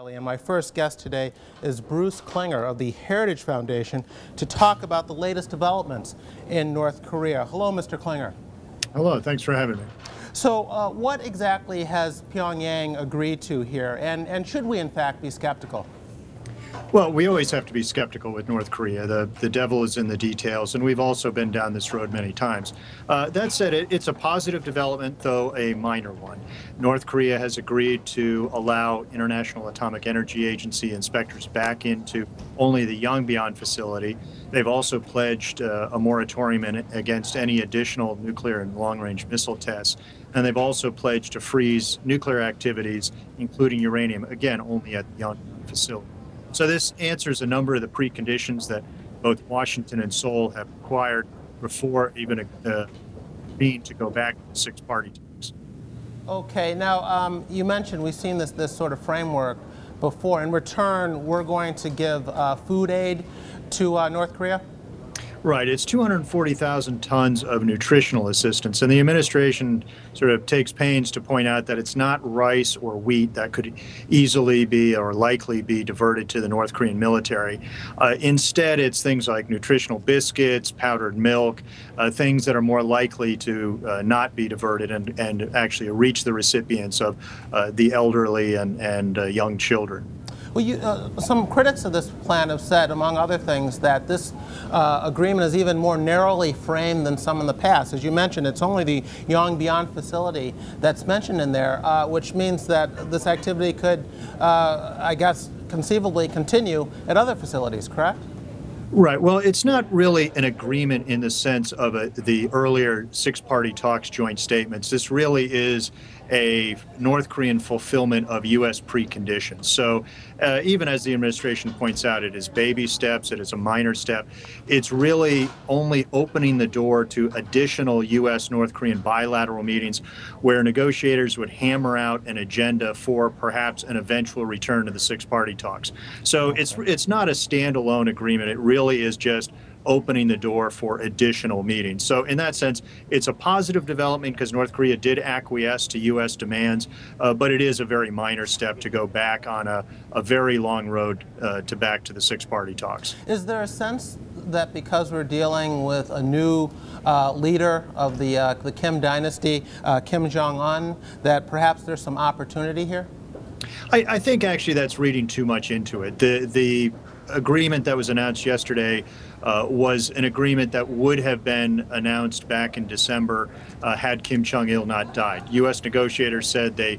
Riley, and my first guest today is Bruce Klingner of the Heritage Foundation to talk about the latest developments in North Korea. Hello, Mr. Klingner. Hello, thanks for having me. So what exactly has Pyongyang agreed to here, and should we in fact be skeptical? Well, we always have to be skeptical with North Korea. The devil is in the details, and we've also been down this road many times. That said, it's a positive development, though a minor one. North Korea has agreed to allow International Atomic Energy Agency inspectors back into only the Yongbyon facility. They've also pledged a moratorium against any additional nuclear and long-range missile tests. And they've also pledged to freeze nuclear activities, including uranium, again, only at the Yongbyon facility. So this answers a number of the preconditions that both Washington and Seoul have required before even agreeing to go back to the six-party talks. Okay, now you mentioned we've seen this sort of framework before. In return, we're going to give food aid to North Korea? Right, it's 240,000 tons of nutritional assistance, and the administration sort of takes pains to point out that it's not rice or wheat that could easily be or likely be diverted to the North Korean military. Instead, it's things like nutritional biscuits, powdered milk, things that are more likely to not be diverted and actually reach the recipients of the elderly and young children. Well, some critics of this plan have said, among other things, that this agreement is even more narrowly framed than some in the past. As you mentioned, it's only the Yongbyon facility that's mentioned in there, which means that this activity could, I guess, conceivably continue at other facilities, correct? Right. Well, it's not really an agreement in the sense of the earlier six-party talks joint statements. This really is a North Korean fulfillment of U.S. preconditions. So even as the administration points out, it is baby steps, it is a minor step. It's really only opening the door to additional U.S.-North Korean bilateral meetings where negotiators would hammer out an agenda for perhaps an eventual return to the six-party talks. So it's not a standalone agreement. It really is just opening the door for additional meetings. So in that sense, it's a positive development because North Korea did acquiesce to U.S. demands, but it is a very minor step to go back on a very long road back to the six-party talks. Is there a sense that because we're dealing with a new leader of the Kim dynasty, Kim Jong-un, that perhaps there's some opportunity here? I think actually that's reading too much into it. The agreement that was announced yesterday was an agreement that would have been announced back in December had Kim Jong-il not died. U.S. negotiators said they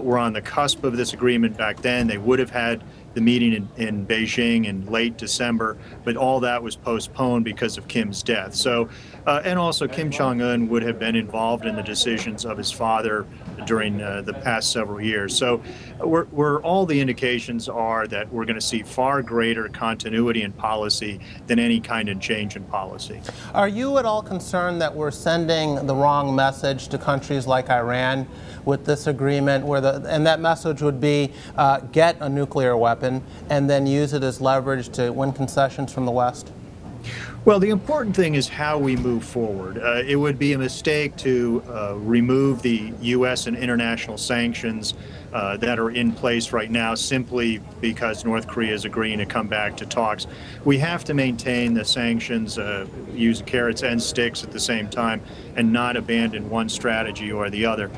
were on the cusp of this agreement back then. They would have had the meeting in Beijing in late December, but all that was postponed because of Kim's death. So, and also Kim Jong-un would have been involved in the decisions of his father during the past several years. So all the indications are that we're going to see far greater continuity in policy than any kind of change in policy. Are you at all concerned that we're sending the wrong message to countries like Iran with this agreement, and that message would be get a nuclear weapon and then use it as leverage to win concessions from the West? Well, the important thing is how we move forward. It would be a mistake to remove the U.S. and international sanctions that are in place right now simply because North Korea is agreeing to come back to talks. We have to maintain the sanctions, use carrots and sticks at the same time, and not abandon one strategy or the other.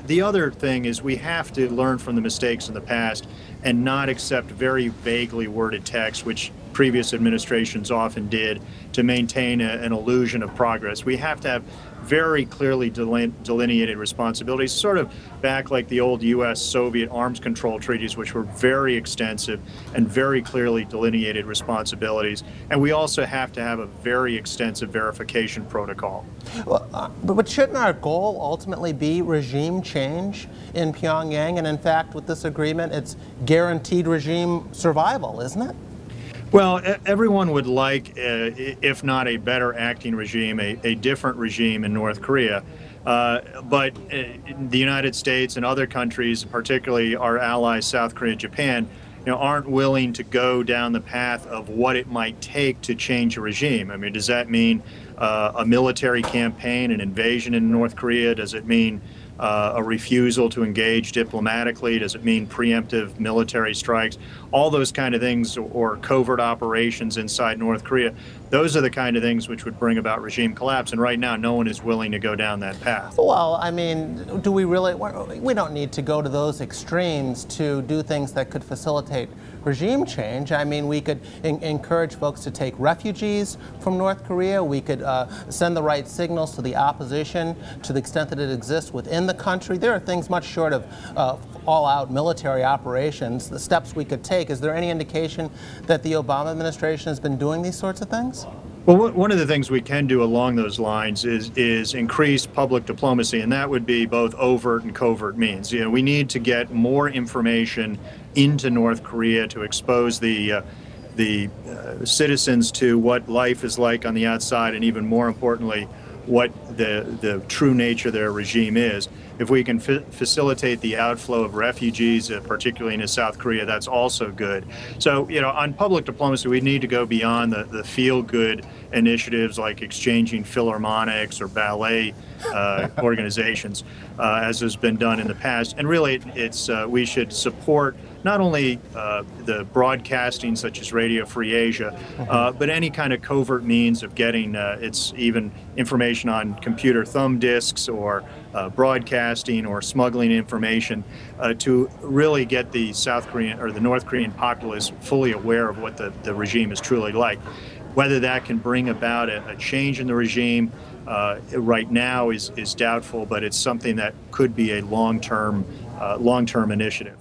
The other thing is we have to learn from the mistakes in the past and not accept very vaguely worded text, which previous administrations often did, to maintain an illusion of progress. We have to have very clearly delineated responsibilities, sort of back like the old U.S.-Soviet arms control treaties, which were very extensive and very clearly delineated responsibilities. And we also have to have a very extensive verification protocol. Well, but shouldn't our goal ultimately be regime change in Pyongyang? And in fact, with this agreement, it's guaranteed regime survival, isn't it? Well, everyone would like, if not a better acting regime, a different regime in North Korea. But the United States and other countries, particularly our allies, South Korea, Japan, aren't willing to go down the path of what it might take to change a regime. I mean, does that mean a military campaign, an invasion in North Korea? Does it mean a refusal to engage diplomatically? Does it mean preemptive military strikes? All those kind of things, or covert operations inside North Korea. Those are the kind of things which would bring about regime collapse. And right now, no one is willing to go down that path. Well, I mean, do we really? We don't need to go to those extremes to do things that could facilitate regime change. I mean, we could encourage folks to take refugees from North Korea. We could send the right signals to the opposition to the extent that it exists within the country. There are things much short of all-out military operations, the steps we could take. Is there any indication that the Obama administration has been doing these sorts of things? Well, one of the things we can do along those lines is increase public diplomacy, and that would be both overt and covert means. You know, we need to get more information into North Korea to expose the citizens to what life is like on the outside, and even more importantly, what the true nature of their regime is. If we can facilitate the outflow of refugees, particularly into South Korea, that's also good. So, you know, on public diplomacy, we need to go beyond the feel-good initiatives like exchanging philharmonics or ballet organizations, as has been done in the past. And really, we should support not only the broadcasting such as Radio Free Asia, but any kind of covert means of getting even information on computer thumb disks or broadcasting or smuggling information to really get the South Korean or the North Korean populace fully aware of what the regime is truly like. Whether that can bring about a change in the regime right now is doubtful, but it's something that could be a long-term initiative.